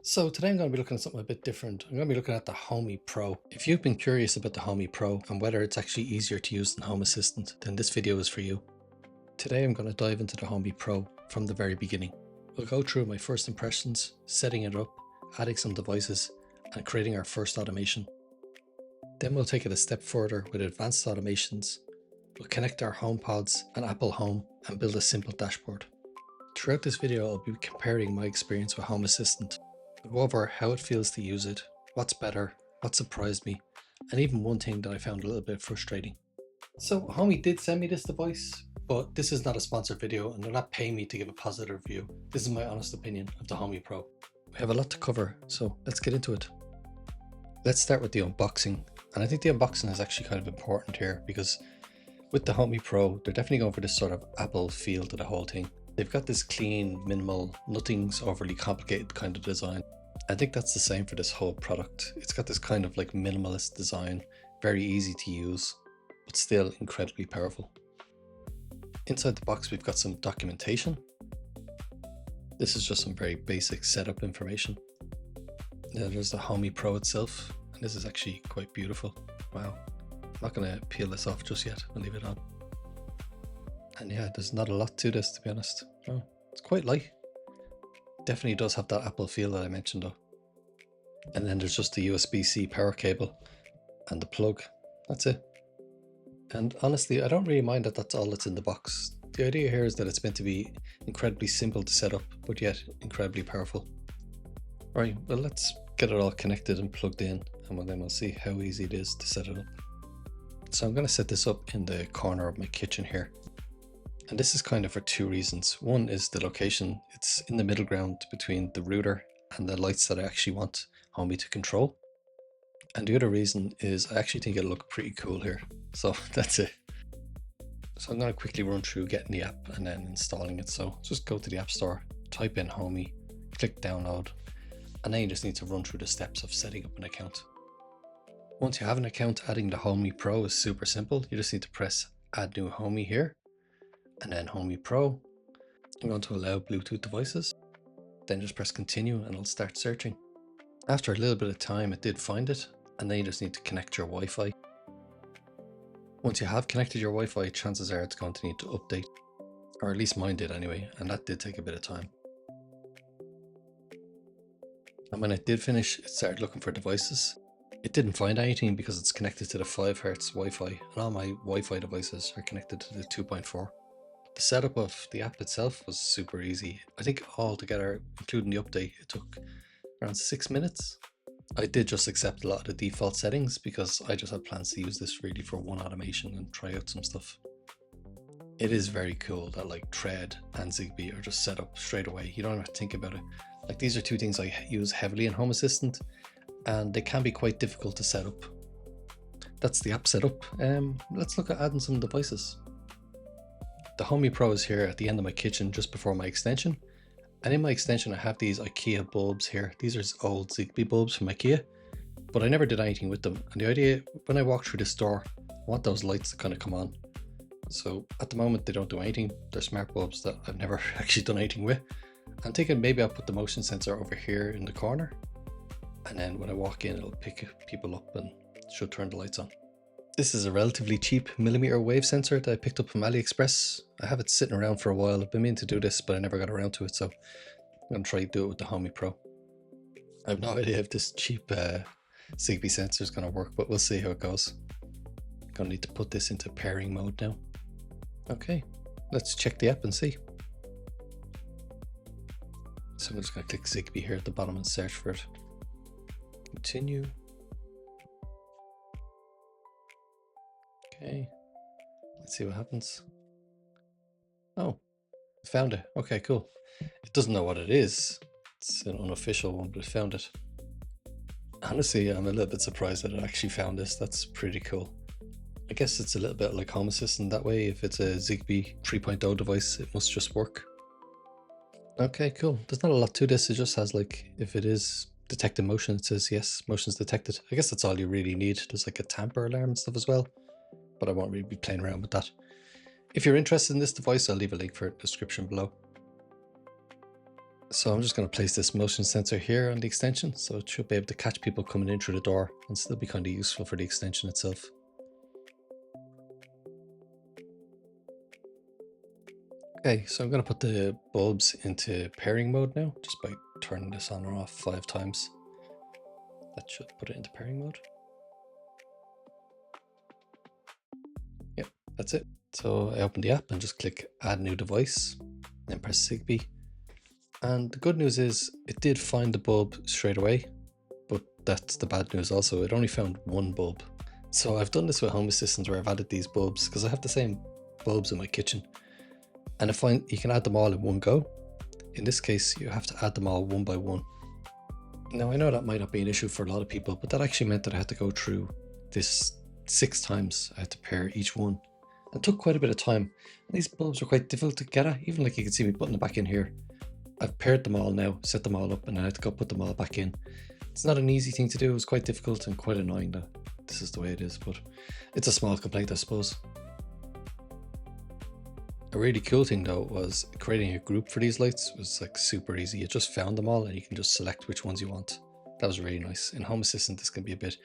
So today I'm going to be looking at something a bit different. I'm going to be looking at the Homey Pro. If you've been curious about the Homey Pro and whether it's actually easier to use than Home Assistant, then this video is for you. Today I'm going to dive into the Homey Pro from the very beginning. We'll go through my first impressions, setting it up, adding some devices, and creating our first automation. Then we'll take it a step further with advanced automations. We'll connect our HomePods and Apple Home and build a simple dashboard. Throughout this video I'll be comparing my experience with Home Assistant. I'll go over how it feels to use it, what's better, what surprised me, and even one thing that I found a little bit frustrating. So Homey did send me this device, but this is not a sponsored video and they're not paying me to give a positive review. This is my honest opinion of the Homey Pro. We have a lot to cover, so let's get into it. Let's start with the unboxing, and I think the unboxing is actually kind of important here because with the Homey Pro, they're definitely going for this sort of Apple feel to the whole thing. They've got this clean, minimal, nothing's overly complicated kind of design. I think that's the same for this whole product. It's got this kind of like minimalist design, very easy to use, but still incredibly powerful. Inside the box, we've got some documentation. This is just some very basic setup information. Now there's the Homey Pro itself, and this is actually quite beautiful. Wow. I'm not going to peel this off just yet. I'll leave it on. And yeah, there's not a lot to this, to be honest. Oh, it's quite light. Definitely does have that Apple feel that I mentioned though. And then there's just the USB-C power cable and the plug. That's it. And honestly, I don't really mind that that's all that's in the box. The idea here is that it's meant to be incredibly simple to set up, but yet incredibly powerful. Right, well, let's get it all connected and plugged in, and then we'll see how easy it is to set it up. So I'm going to set this up in the corner of my kitchen here. And this is kind of for two reasons. One is the location. It's in the middle ground between the router and the lights that I actually want Homey to control. And the other reason is I actually think it'll look pretty cool here. So that's it. So I'm going to quickly run through getting the app and then installing it. So just go to the App Store, type in Homey, click download, and then you just need to run through the steps of setting up an account. Once you have an account, adding the Homey Pro is super simple. You just need to press add new Homey here. And then Homey Pro. I'm going to allow Bluetooth devices. Then just press continue and it'll start searching. After a little bit of time it did find it, and then you just need to connect your Wi-Fi. Once you have connected your Wi-Fi, chances are it's going to need to update, or at least mine did anyway, and that did take a bit of time. And when it did finish, it started looking for devices. It didn't find anything because it's connected to the 5 Hz Wi-Fi, and all my Wi-Fi devices are connected to the 2.4. The setup of the app itself was super easy. I think altogether, including the update, it took around 6 minutes. I did just accept a lot of the default settings because I just had plans to use this really for one automation and try out some stuff. It is very cool that like Thread and Zigbee are just set up straight away. You don't have to think about it. Like these are two things I use heavily in Home Assistant, and they can be quite difficult to set up. That's the app setup. Let's look at adding some devices. The Homey Pro is here at the end of my kitchen just before my extension. And in my extension I have these IKEA bulbs here. These are old Zigbee bulbs from IKEA, but I never did anything with them. And the idea, when I walk through the store, I want those lights to kind of come on. So at the moment they don't do anything. They're smart bulbs that I've never actually done anything with. I'm thinking maybe I'll put the motion sensor over here in the corner, and then when I walk in it'll pick people up and should turn the lights on. This is a relatively cheap millimeter wave sensor that I picked up from AliExpress. I have it sitting around for a while. I've been meaning to do this, but I never got around to it, so I'm going to try to do it with the Homey Pro. I have no idea if this cheap Zigbee sensor is going to work, but we'll see how it goes. I'm going to need to put this into pairing mode now. Okay, let's check the app and see. So I'm just going to click Zigbee here at the bottom and search for it. Continue. Okay, let's see what happens. Oh, I found it. Okay, cool. It doesn't know what it is. It's an unofficial one, but it found it. Honestly, I'm a little bit surprised that it actually found this. That's pretty cool. I guess it's a little bit like Home Assistant that way. If it's a Zigbee 3.0 device, it must just work. Okay, cool. There's not a lot to this. It just has like, if it is detecting motion, it says yes, motion's detected. I guess that's all you really need. There's like a tamper alarm and stuff as well, but I won't really be playing around with that. If you're interested in this device, I'll leave a link for it in the description below. So I'm just going to place this motion sensor here on the extension, so it should be able to catch people coming in through the door and still be kind of useful for the extension itself. Okay, so I'm going to put the bulbs into pairing mode now, just by turning this on or off 5 times. That should put it into pairing mode. Yep, that's it. So I open the app and just click add new device, then press Zigbee. And the good news is it did find the bulb straight away, but that's the bad news also. It only found one bulb. So I've done this with Home Assistants where I've added these bulbs because I have the same bulbs in my kitchen. And you can add them all in one go. In this case, you have to add them all one by one. Now I know that might not be an issue for a lot of people, but that actually meant that I had to go through this 6 times. I had to pair each one. It took quite a bit of time. And these bulbs are quite difficult to get at, even like you can see me putting them back in here. I've paired them all now, set them all up, and I had to go put them all back in. It's not an easy thing to do. It was quite difficult and quite annoying that this is the way it is, but it's a small complaint, I suppose. A really cool thing though was creating a group for these lights was like super easy. You just found them all and you can just select which ones you want. That was really nice. In Home Assistant, this can be a bit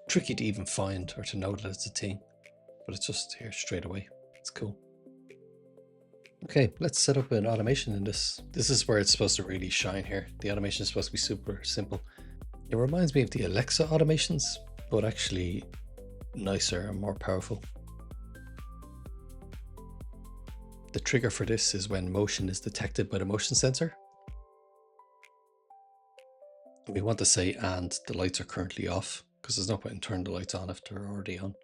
tricky to even find or to know that it's a thing, but it's just here straight away. It's cool. Okay, let's set up an automation in this. This is where it's supposed to really shine here. The automation is supposed to be super simple. It reminds me of the Alexa automations, but actually nicer and more powerful. The trigger for this is when motion is detected by the motion sensor. We want to say and the lights are currently off, because there's no point in turning the lights on if they're already on.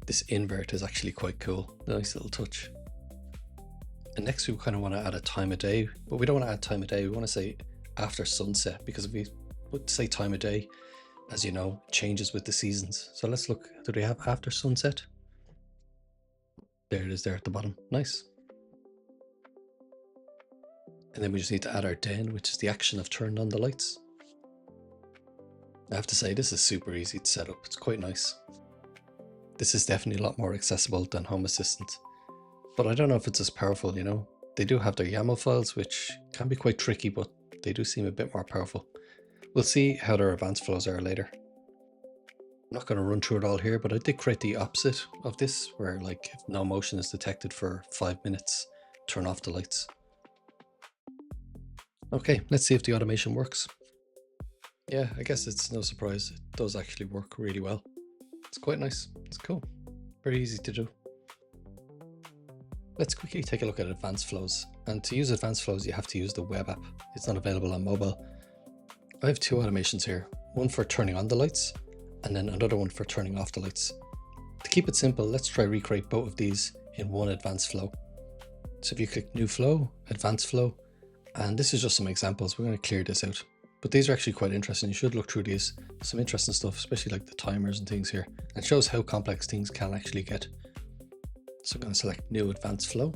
This invert is actually quite cool, nice little touch. And next we kind of want to add a time of day, but we don't want to add time of day, we want to say after sunset, because if we would say time of day, as you know, changes with the seasons. So let's look, do they have after sunset? There it is there at the bottom, nice. And then we just need to add our den, which is the action of turning on the lights. I have to say, this is super easy to set up, it's quite nice. This is definitely a lot more accessible than Home Assistant, but I don't know if it's as powerful, you know. They do have their YAML files, which can be quite tricky, but they do seem a bit more powerful. We'll see how their advanced flows are later. I'm not going to run through it all here, but I did create the opposite of this, where like if no motion is detected for 5 minutes, turn off the lights. Okay, let's see if the automation works. Yeah, I guess it's no surprise, it does actually work really well. It's quite nice, it's cool, very easy to do. Let's quickly take a look at advanced flows. And to use advanced flows, you have to use the web app. It's not available on mobile. I have 2 automations here, one for turning on the lights and then another one for turning off the lights. To keep it simple, let's try recreate both of these in one advanced flow. So if you click new flow, advanced flow, and this is just some examples, we're going to clear this out. But these are actually quite interesting. You should look through these. Some interesting stuff, especially like the timers and things here. And it shows how complex things can actually get. So I'm going to select new advanced flow.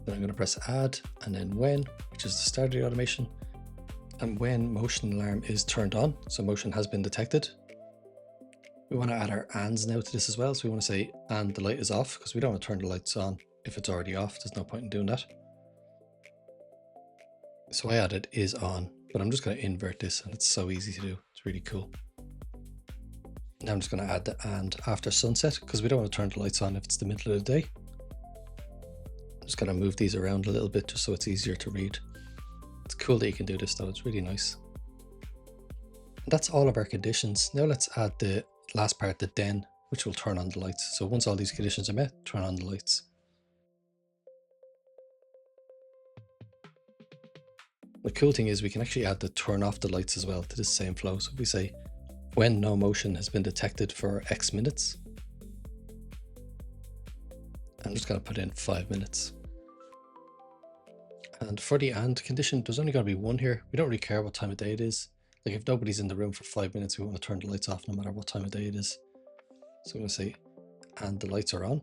Then I'm going to press add and then when, which is the start of the automation. And when motion alarm is turned on, so motion has been detected. We want to add our ands now to this as well. So we want to say and the light is off, because we don't want to turn the lights on if it's already off. There's no point in doing that. So I added is on, but I'm just going to invert this and it's so easy to do. It's really cool. Now I'm just going to add the and after sunset, because we don't want to turn the lights on if it's the middle of the day. I'm just going to move these around a little bit just so it's easier to read. It's cool that you can do this though, it's really nice. And that's all of our conditions. Now let's add the last part, the den, which will turn on the lights. So once all these conditions are met, turn on the lights. The cool thing is we can actually add the turn off the lights as well to this same flow. So if we say when no motion has been detected for X minutes, I'm just going to put in 5 minutes. And for the and condition, there's only going to be one here. We don't really care what time of day it is. Like if nobody's in the room for 5 minutes, we want to turn the lights off no matter what time of day it is. So I'm going to say and the lights are on.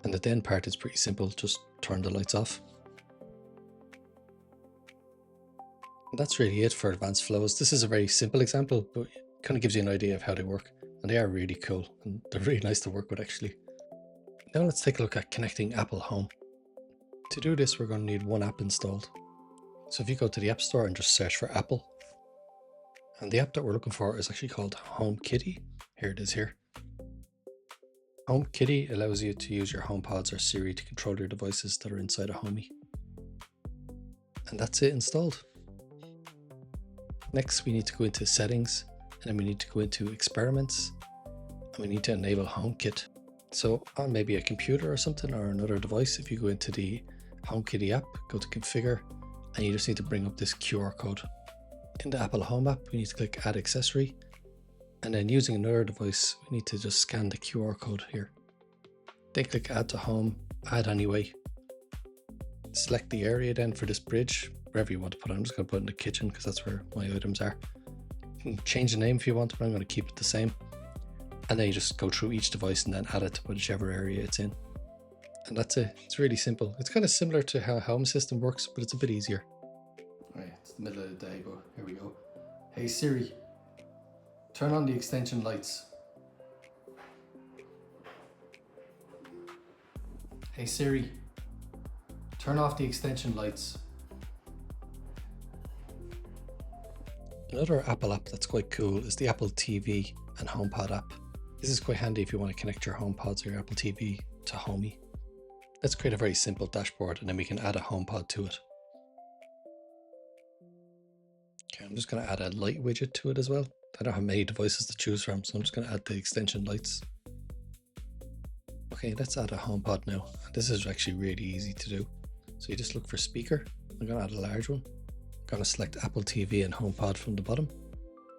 And the then part is pretty simple, just turn the lights off. And that's really it for advanced flows. This is a very simple example, but it kind of gives you an idea of how they work. And they are really cool and they're really nice to work with actually. Now let's take a look at connecting Apple Home. To do this, we're going to need one app installed. So if you go to the App Store and just search for Apple, and the app that we're looking for is actually called HomeKitty. Here it is here. HomeKitty allows you to use your HomePods or Siri to control your devices that are inside a Homey. And that's it installed. Next, we need to go into settings, and then we need to go into experiments, and we need to enable HomeKit. So on maybe a computer or something or another device, if you go into the HomeKitty app, go to configure, and you just need to bring up this QR code. In the Apple Home app, we need to click add accessory, and then using another device, we need to just scan the QR code here. Then click add to home, add anyway. Select the area then for this bridge, wherever you want to put it. I'm just going to put it in the kitchen because that's where my items are. You can change the name if you want, but I'm going to keep it the same. And then you just go through each device and then add it to whichever area it's in. And that's it. It's really simple. It's kind of similar to how Home Assistant works, but it's a bit easier. Right, it's the middle of the day, but here we go. Hey Siri, turn on the extension lights. Hey Siri, turn off the extension lights. Another Apple app that's quite cool is the Apple TV and HomePod app. This is quite handy if you want to connect your HomePods or your Apple TV to Homey. Let's create a very simple dashboard and then we can add a HomePod to it. Okay, I'm just going to add a light widget to it as well. I don't have many devices to choose from, so I'm just going to add the extension lights. Okay, let's add a HomePod now. This is actually really easy to do. So you just look for speaker. I'm going to add a large one. I'm going to select Apple TV and HomePod from the bottom,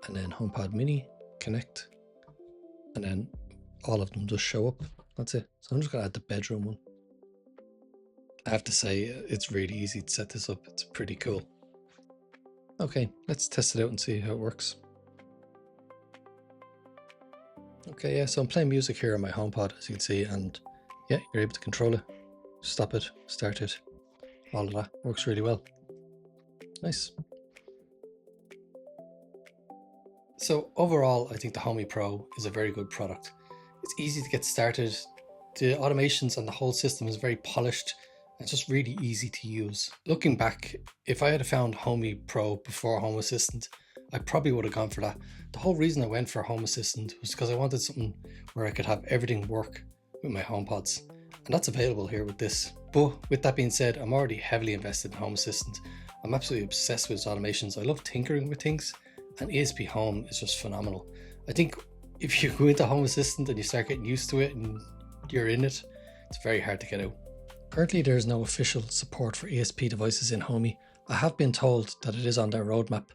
and then HomePod Mini, connect, and then all of them just show up. That's it. So I'm just going to add the bedroom one. I have to say, it's really easy to set this up. It's pretty cool. Okay, let's test it out and see how it works. Okay, yeah, so I'm playing music here on my HomePod, as you can see, and yeah, you're able to control it, stop it, start it, all of that works really well. Nice. So overall, I think the Homey Pro is a very good product. It's easy to get started. The automations and the whole system is very polished. It's just really easy to use. Looking back, if I had found Homey Pro before Home Assistant, I probably would have gone for that. The whole reason I went for Home Assistant was because I wanted something where I could have everything work with my HomePods. And that's available here with this. But with that being said, I'm already heavily invested in Home Assistant. I'm absolutely obsessed with its automations. I love tinkering with things, and ESP Home is just phenomenal. I think if you go into Home Assistant and you start getting used to it and you're in it, it's very hard to get out. Currently, there is no official support for ESP devices in Homey. I have been told that it is on their roadmap,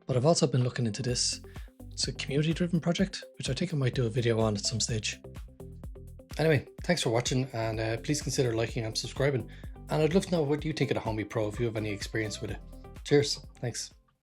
but I've also been looking into this. It's a community-driven project, which I think I might do a video on at some stage. Anyway, thanks for watching, and please consider liking and subscribing. And I'd love to know what you think of the Homey Pro if you have any experience with it. Cheers, thanks.